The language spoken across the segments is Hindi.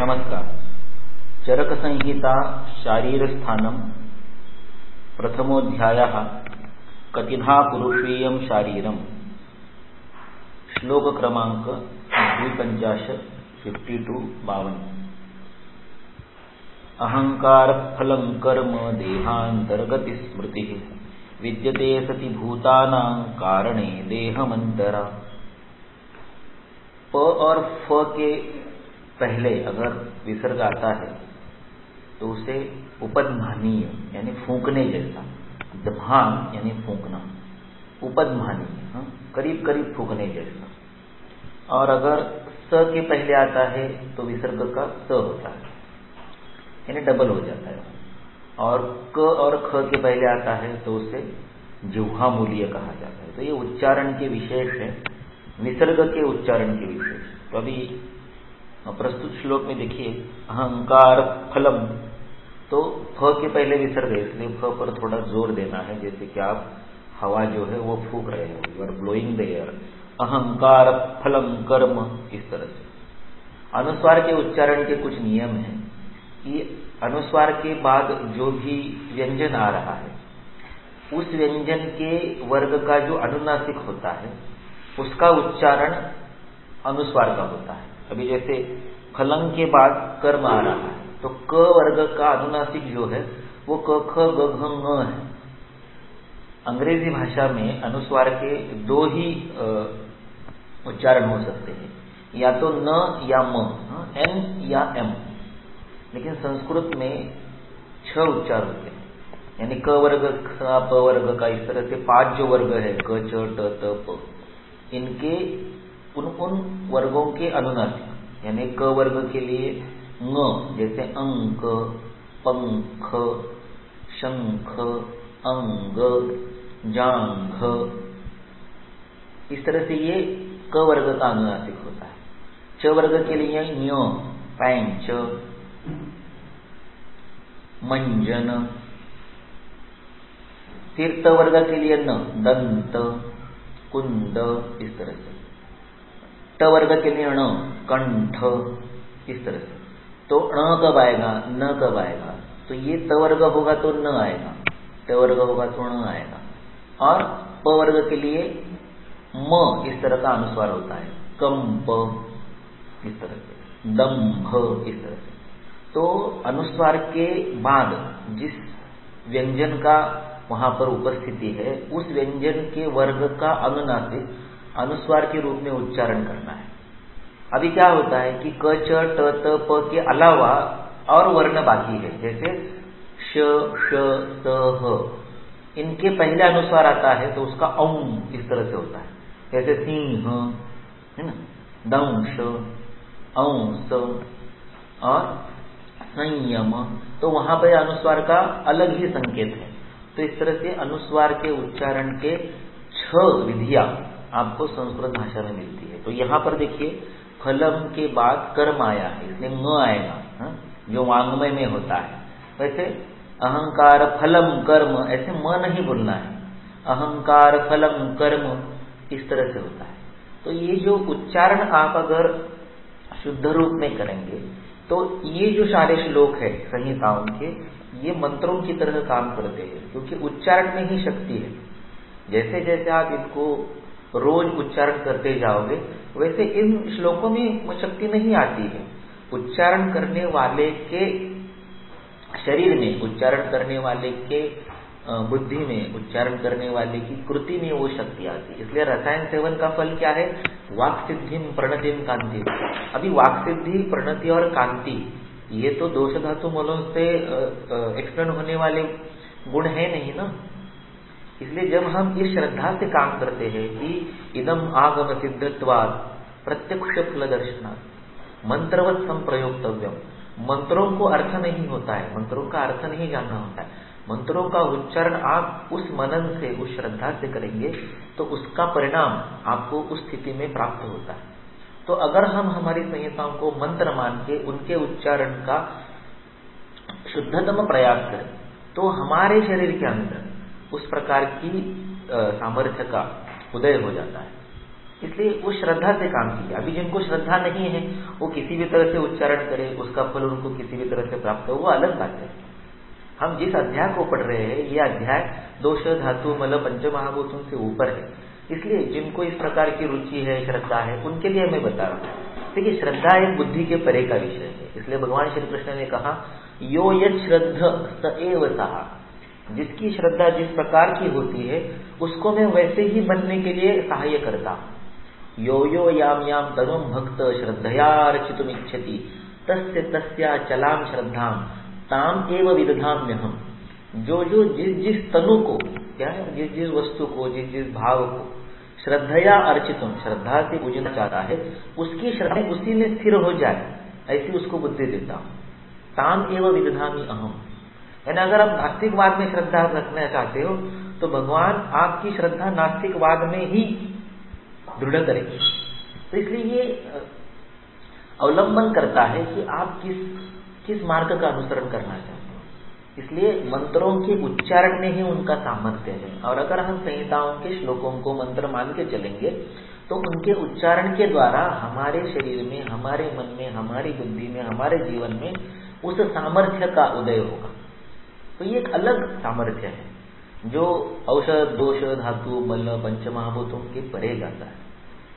नमस्कार। चरक संहिता शारीर स्थानम प्रथमोध्यायः कतिधा पुरुषीयं शारीरम श्लोक क्रमांक 52 अहंकार फलं कर्म देहांतर्गति स्मृति विद्यते सति भूतानां कारणे देहमंतरा। प और फ के पहले अगर विसर्ग आता है तो उसे उपदमानीय यानी फूंकने जैसा, दभान यानी फूंकना, उपदमानीय करीब करीब फूंकने जैसा। और अगर स के पहले आता है तो विसर्ग का स होता है यानी डबल हो जाता है। और क और ख के पहले आता है तो उसे जिह्वा मूल्य कहा जाता है। तो ये उच्चारण के विशेष है, विसर्ग के उच्चारण के विशेष। तो अभी प्रस्तुत श्लोक में देखिए, अहंकार फलम, तो फ के पहले विसर्ग है इसलिए फ पर थोड़ा जोर देना है, जैसे कि आप हवा जो है वो फूंक रहे हो, you are blowing the air. अहंकार फलम कर्म, इस तरह से। अनुस्वार के उच्चारण के कुछ नियम हैं कि अनुस्वार के बाद जो भी व्यंजन आ रहा है उस व्यंजन के वर्ग का जो अनुनासिक होता है उसका उच्चारण अनुस्वार का होता है। अभी जैसे फलंग के बाद कर्म आ रहा है तो क वर्ग का अनुनासिक जो है वो क ख ग घ ङ है। अंग्रेजी भाषा में अनुस्वार के दो ही उच्चारण हो सकते हैं, या तो न या म, एन या एम। लेकिन संस्कृत में 6 उच्चार होते हैं, यानी क वर्ग का, प वर्ग का, इस तरह से 5 जो वर्ग है क च ट त प, इनके उन वर्गों के अनुनासिक, यानी क वर्ग के लिए ङ, जैसे अंक, पंख, शंख, अंग, जांघ, इस तरह से ये क वर्ग का अनुनासिक होता है। च वर्ग के लिए ञ, पैंच, मंजन। फिर त वर्ग के लिए न, दंत, कुंद, इस तरह से। ट वर्ग के लिए ण, कंठ, इस तरह से। तो ण कब आएगा, न कब आएगा? तो ये त वर्ग होगा तो न आएगा, ट वर्ग होगा तो ण आएगा। और प वर्ग के लिए म, इस तरह का अनुस्वार होता है, कंप, इस तरह से, दंभ, इस तरह से। तो अनुस्वार के बाद जिस व्यंजन का वहां पर उपस्थिति है उस व्यंजन के वर्ग का अनुनासिक अनुस्वार के रूप में उच्चारण करना है। अभी क्या होता है कि क च ट त प के अलावा और वर्ण बाकी है, जैसे श, श, स, ह। इनके पहले अनुस्वार आता है तो उसका औं इस तरह से होता है, जैसे सिंह, है ना, दंश, अंश और संयम। तो वहां पर अनुस्वार का अलग ही संकेत है। तो इस तरह से अनुस्वार के उच्चारण के 6 विधियां आपको संस्कृत भाषा में मिलती है। तो यहाँ पर देखिए, फलम के बाद कर्म आया है इसलिए म आएगा, जो वांग्मय में होता है। वैसे अहंकार फलम कर्म, ऐसे म नहीं बोलना है, अहंकार फलम कर्म, इस तरह से होता है। तो ये जो उच्चारण आप अगर शुद्ध रूप में करेंगे तो ये जो सारे श्लोक है संहिताओं के, ये मंत्रों की तरह काम करते हैं, क्योंकि उच्चारण में ही शक्ति है। जैसे जैसे आप इनको रोज उच्चारण करते जाओगे वैसे इन श्लोकों में शक्ति नहीं आती है। उच्चारण करने वाले के शरीर में, उच्चारण करने वाले के बुद्धि में, उच्चारण करने वाले की कृति में वो शक्ति आती है। इसलिए रसायन सेवन का फल क्या है? वाक सिद्धिम प्रणतिम कांति। अभी वाक सिद्धि, प्रणति और कांति ये तो दोष धातु मूलों से एक्सप्लेन होने वाले गुण है नहीं ना। इसलिए जब हम इस श्रद्धा से काम करते हैं कि इदम आगम सिद्धत्वात् प्रत्यक्ष फल दर्शनात् मंत्रवत संप्रयोक्तव्यम, मंत्रों को अर्थ नहीं होता है, मंत्रों का अर्थ नहीं जानना होता है, मंत्रों का उच्चारण आप उस मनन से, उस श्रद्धा से करेंगे तो उसका परिणाम आपको उस स्थिति में प्राप्त होता है। तो अगर हम हमारी संहिताओं को मंत्र मान के उनके उच्चारण का शुद्धतम प्रयास करें तो हमारे शरीर के अंदर उस प्रकार की सामर्थ्य का उदय हो जाता है। इसलिए वो श्रद्धा से काम किया। अभी जिनको श्रद्धा नहीं है वो किसी भी तरह से उच्चारण करे, उसका फल उनको किसी भी तरह से प्राप्त हो, वो अलग बात है। हम जिस अध्याय को पढ़ रहे हैं ये अध्याय दोष धातु मल पंचमहाभूतों से ऊपर है, इसलिए जिनको इस प्रकार की रुचि है, श्रद्धा है, उनके लिए मैं बता रहा हूँ। देखिए श्रद्धा एक बुद्धि के परे का विषय है, इसलिए भगवान श्री कृष्ण ने कहा यो यत् श्रद्ध स एव सहा, जिसकी श्रद्धा जिस प्रकार की होती है उसको मैं वैसे ही बनने के लिए सहाय करता हूँ। यो यो याम याम तनुम भक्त श्रद्धया अर्चितुम इच्छति तस्य तस्या चलाम श्रद्धाम ताम एव विदधाम्यहम्। जो जो जिस जिस तनु को, क्या है, जिस जिस वस्तु को, जिस जिस भाव को श्रद्धया अर्चितुम, श्रद्धा से पूजना चाहता है, उसकी श्रद्धा उसी में स्थिर हो जाए, ऐसी उसको बुद्धि देता हूँ। ताम एव विदधामि अहम। यानी अगर आप नास्तिकवाद में श्रद्धा रखना चाहते हो तो भगवान आपकी श्रद्धा नास्तिकवाद में ही दृढ़ करेगी। तो इसलिए ये अवलंबन करता है कि आप किस मार्ग का अनुसरण करना चाहते हो। इसलिए मंत्रों के उच्चारण में ही उनका सामर्थ्य है। और अगर हम संहिताओं के श्लोकों को मंत्र मान के चलेंगे तो उनके उच्चारण के द्वारा हमारे शरीर में, हमारे मन में, हमारी बुद्धि में, हमारे जीवन में उस सामर्थ्य का उदय होगा। तो ये एक अलग सामर्थ्य है जो औषध दोष धातु बल पंचमहाभूतों के परे जाता है।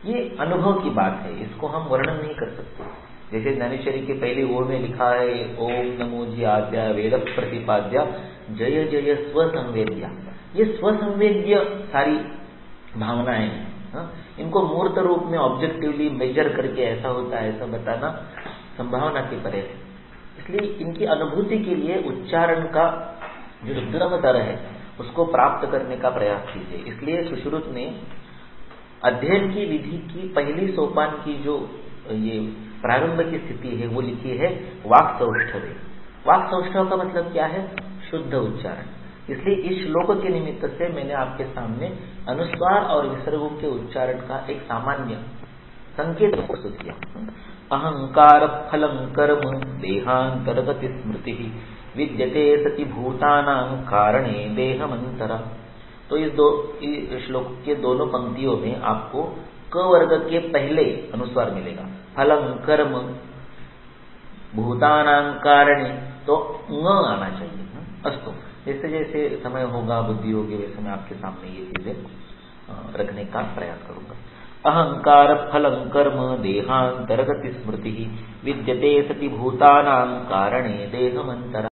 ये अनुभव की बात है, इसको हम वर्णन नहीं कर सकते। जैसे ज्ञानेश्वरी के पहले ओम में लिखा है ओम नमो जी आद्या वेद प्रतिपाद्या जय जय स्वसंवेद्या। ये स्वसंवेद्य सारी भावनाएं हैं, इनको मूर्त रूप में ऑब्जेक्टिवली मेजर करके ऐसा होता है ऐसा बताना संभावना के परे है। इसलिए इनकी अनुभूति के लिए उच्चारण का जो रुद्रम दर है उसको प्राप्त करने का प्रयास कीजिए। इसलिए सुश्रुत ने अध्ययन की विधि की पहली सोपान की जो ये प्रारंभ की स्थिति है वो लिखी है वाक् सौष्ठवे। वाक् सौष्ठव का मतलब क्या है? शुद्ध उच्चारण। इसलिए इस श्लोक के निमित्त से मैंने आपके सामने अनुस्वार और विसर्गों के उच्चारण का एक सामान्य संकेत प्रस्तुत किया। अहंकार फलं कर्म देहांतरगति स्मृति विद्यते सति भूतानां कारणे देहमंतरा। तो इस श्लोक के दोनों पंक्तियों में आपको क वर्ग के पहले अनुस्वार मिलेगा। फलं कर्म भूतानां कारणे, तो न आना चाहिए। अस्तु, जैसे जैसे समय होगा, बुद्धि होगी, वैसे मैं आपके सामने ये चीजें रखने का प्रयास करूंगा। अहंकार फलं कर्म देहांतरगति स्मृति विद्यते सति भूतानां कारणे देहमंतरा।